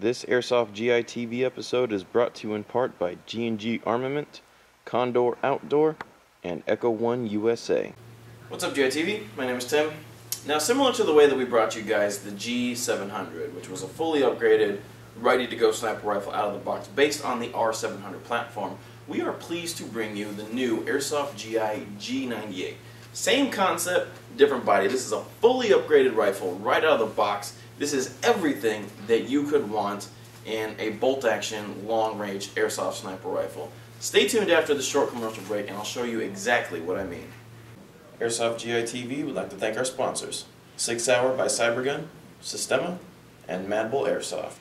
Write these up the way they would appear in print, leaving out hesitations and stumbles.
This Airsoft GITV episode is brought to you in part by G&G Armament, Condor Outdoor, and Echo One USA. What's up, GITV? My name is Tim. Now, similar to the way that we brought you guys the G700, which was a fully upgraded, ready-to-go sniper rifle out of the box based on the R700 platform, we are pleased to bring you the new Airsoft G98. Same concept, different body. This is a fully upgraded rifle right out of the box. This is everything that you could want in a bolt-action, long-range Airsoft sniper rifle. Stay tuned after the short commercial break and I'll show you exactly what I mean. Airsoft GITV would like to thank our sponsors, 6 Hour by Cybergun, Sistema, and Mad Bull Airsoft.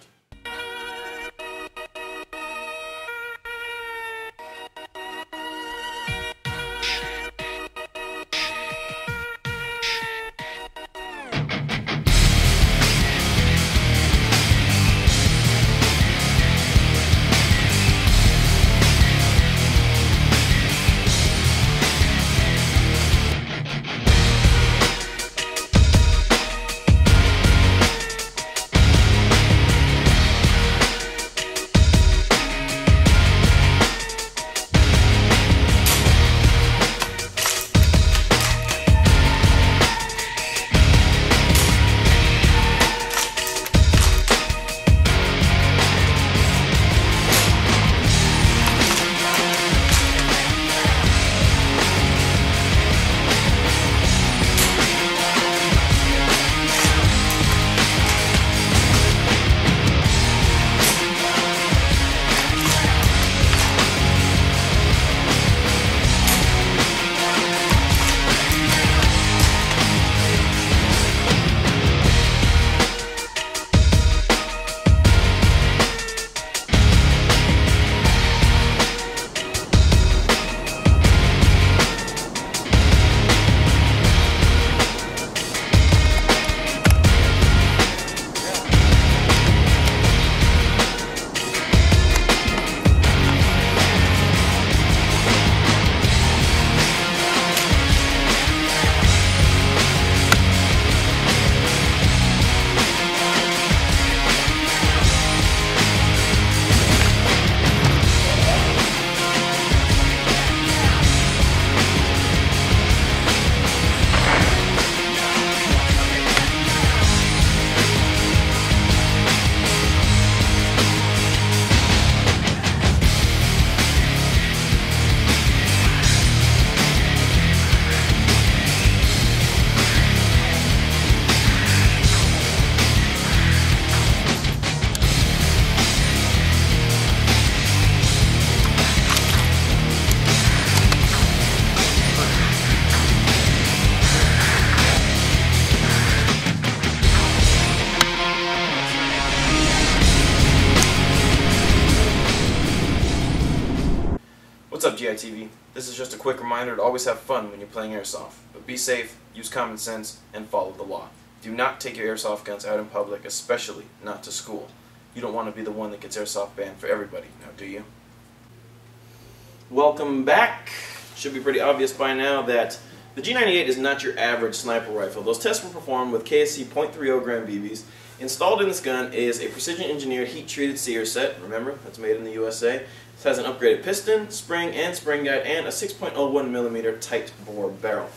What's up, GITV? This is just a quick reminder to always have fun when you're playing Airsoft. But be safe, use common sense, and follow the law. Do not take your Airsoft guns out in public, especially not to school. You don't want to be the one that gets Airsoft banned for everybody, now do you? Welcome back. Should be pretty obvious by now that the G98 is not your average sniper rifle. Those tests were performed with KSC .30 gram BBs. Installed in this gun is a precision-engineered heat-treated sear set. Remember, that's made in the USA. It has an upgraded piston, spring guide, and a 6.01mm tight bore barrel.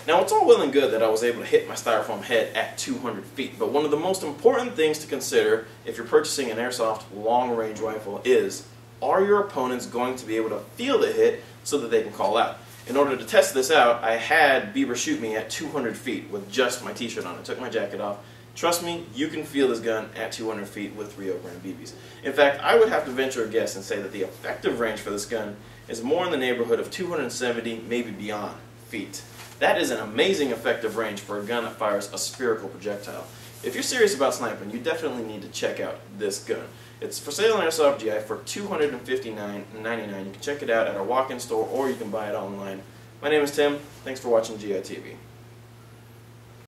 Now, it's all well and good that I was able to hit my styrofoam head at 200 feet, but one of the most important things to consider if you're purchasing an Airsoft long-range rifle is, are your opponents going to be able to feel the hit so that they can call out? In order to test this out, I had Bieber shoot me at 200 feet with just my t-shirt on. I took my jacket off. Trust me, you can feel this gun at 200 feet with 30 gram BBs. In fact, I would have to venture a guess and say that the effective range for this gun is more in the neighborhood of 270, maybe beyond, feet. That is an amazing effective range for a gun that fires a spherical projectile. If you're serious about sniping, you definitely need to check out this gun. It's for sale on Airsoft GI for $259.99. You can check it out at our walk-in store or you can buy it online. My name is Tim. Thanks for watching GITV.